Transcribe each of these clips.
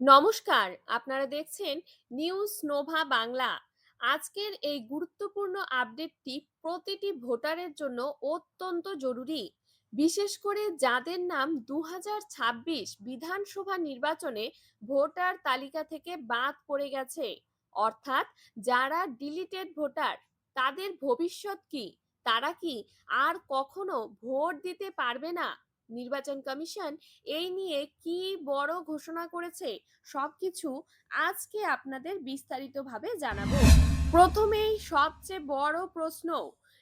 নমস্কার, আপনারা দেখছেন নিউজ নোভা বাংলা। আজকের এই গুরুত্বপূর্ণ আপডেটটি প্রতিটি ভোটারের জন্য অত্যন্ত জরুরি। বিশেষ করে যাদের নাম 2026 বিধানসভা নির্বাচনে ভোটার তালিকা থেকে বাদ পড়ে গেছে, অর্থাৎ যারা ডিলিটেড ভোটার, তাদের ভবিষ্যৎ কি? তারা কি আর কখনো ভোট দিতে পারবে না? নির্বাচন কমিশন এই নিয়ে কি বড় ঘোষণা করেছে, সবকিছু আজকে আপনাদের বিস্তারিতভাবে জানাবো। প্রথমেই সবচেয়ে বড় প্রশ্ন,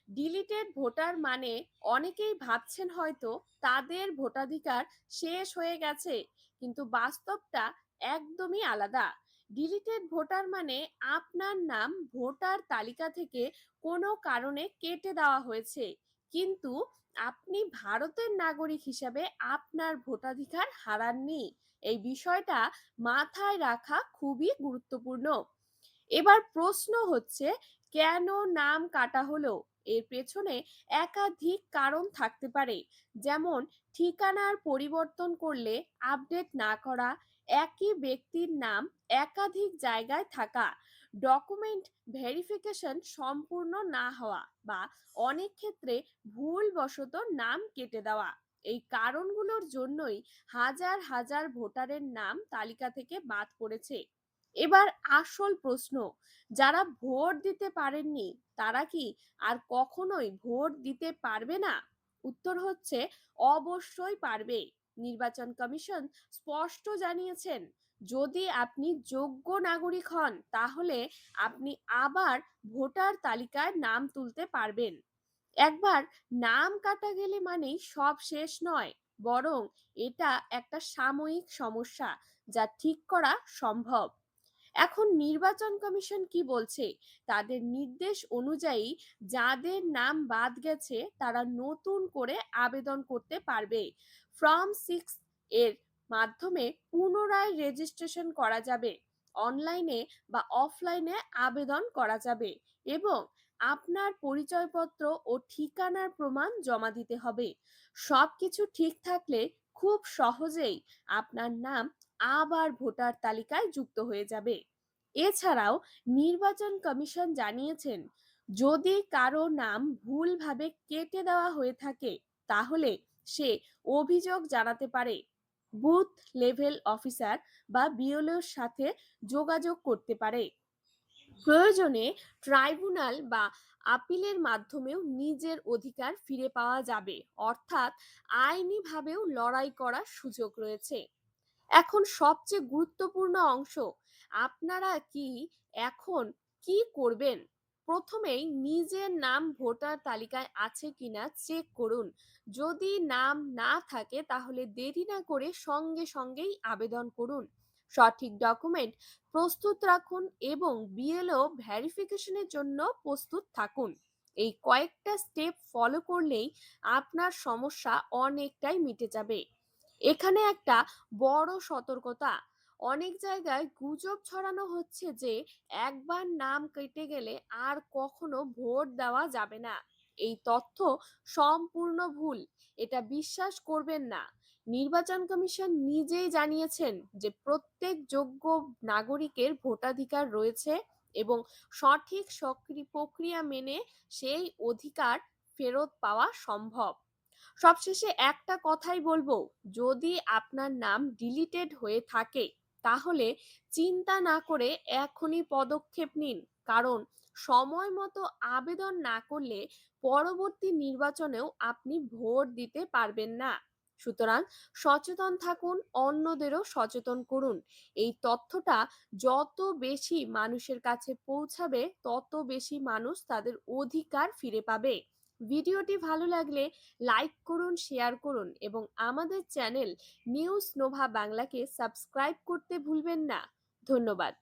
ডিলিটেড ভোটার মানে অনেকেই ভাবছেন হয়তো তাদের ভোটাধিকার শেষ হয়ে গেছে, কিন্তু বাস্তবটা একদমই আলাদা। ডিলিটেড ভোটার মানে আপনার নাম ভোটার তালিকা থেকে কোনো কারণে কেটে দেওয়া হয়েছে, কিন্তু আপনি ভারতের নাগরিক হিসাবে আপনার ভোটাধিকার হারাননি। এই বিষয়টা মাথায় রাখা খুবই গুরুত্বপূর্ণ। এবার প্রশ্ন হচ্ছে, কেন নাম কাটা হলো? এর পেছনে একাধিক কারণ থাকতে পারে, যেমন ঠিকানার পরিবর্তন করলে আপডেট না করা, একই ব্যক্তির নাম একাধিক জায়গায় থাকা, ডকুমেন্ট ভেরিফিকেশন সম্পূর্ণ না হওয়া, বা অনেক ক্ষেত্রে ভুলবশত নাম কেটে দেওয়া। এই কারণগুলোর জন্যই হাজার হাজার ভোটারের নাম তালিকা থেকে বাদ পড়েছে। এবার আসল প্রশ্ন, যারা ভোট দিতে পারেননি তারা কি আর কখনোই ভোট দিতে পারবে না? উত্তর হচ্ছে অবশ্যই পারবে। নির্বাচন কমিশন স্পষ্ট জানিয়েছেন, যদি আপনি যোগ্য নাগরিক হন তাহলে আপনি আবার ভোটার তালিকায় নাম তুলতে পারবেন। একবার নাম কাটা গেলে মানেই সব শেষ নয়, বরং এটা একটা সাময়িক সমস্যা, যা ঠিক করা সম্ভব। এখন নির্বাচন কমিশন কি বলছে, তাদের নির্দেশ অনুযায়ী যাদের নাম বাদ গেছে তারা নতুন করে আবেদন করতে পারবে। ফর্ম 6 এর মাধ্যমে পুনরায় রেজিস্ট্রেশন করা যাবে, অনলাইনে বা অফলাইনে আবেদন করা যাবে, এবং আপনার পরিচয়পত্র ও ঠিকানার প্রমাণ জমা দিতে হবে। সবকিছু ঠিক থাকলে খুব সহজেই আপনার নাম আবার ভোটার তালিকায় যুক্ত হয়ে যাবে। এছাড়াও নির্বাচন কমিশন জানিয়েছেন, যদি কারো নাম ভুলভাবে কেটে দেওয়া হয়ে থাকে তাহলে সে অভিযোগ জানাতে পারে। বুথ লেভেল অফিসার বা বিএলওর সাথে যোগাযোগ করতে পারে। প্রয়োজনে ট্রাইব্যুনাল বা আপিলের মাধ্যমেও নিজের অধিকার ফিরে পাওয়া যাবে, অর্থাৎ আইনিভাবেও লড়াই করার সুযোগ রয়েছে। এখন সবচেয়ে গুরুত্বপূর্ণ অংশ, আপনারা কি এখন কি করবেন? প্রথমেই নিজের নাম ভোটার তালিকায় আছে কিনা চেক করুন। যদি নাম না থাকে তাহলে দেরি না করে সঙ্গে সঙ্গেই আবেদন করুন। সঠিক ডকুমেন্ট প্রস্তুত রাখুন এবং বিএলও ভেরিফিকেশনের জন্য প্রস্তুত থাকুন। এই কয়েকটা স্টেপ ফলো করলেই আপনার সমস্যা অনেকটাই মিটে যাবে। এখানে একটা বড় সতর্কতা, অনেক জায়গায় গুজব ছড়ানো হচ্ছে যে একবার নাম কেটে গেলে আর কখনো ভোট দেওয়া যাবে না। এই তথ্য সম্পূর্ণ ভুল, এটা বিশ্বাস করবেন না। নির্বাচন কমিশন নিজেই জানিয়েছেন যে প্রত্যেক যোগ্য নাগরিকের ভোটাধিকার রয়েছে এবং সঠিক প্রক্রিয়া মেনে সেই অধিকার ফেরত পাওয়া সম্ভব। সবশেষে একটা কথাই বলবো, যদি আপনার নাম ডিলিটেড হয়ে থাকে তাহলে চিন্তা না করে এখনই পদক্ষেপ নিন, কারণ সময় মতো আবেদন না করলে পরবর্তী নির্বাচনেও আপনি ভোট দিতে পারবেন না। সুতরাং সচেতন থাকুন, অন্যদেরও সচেতন করুন। এই তথ্যটা যত বেশি মানুষের কাছে পৌঁছাবে তত বেশি মানুষ তাদের অধিকার ফিরে পাবে। ভিডিওটি ভালো লাগলে লাইক করুন, শেয়ার করুন এবং আমাদের চ্যানেল নিউজ নোভা বাংলাকে সাবস্ক্রাইব করতে ভুলবেন না। ধন্যবাদ।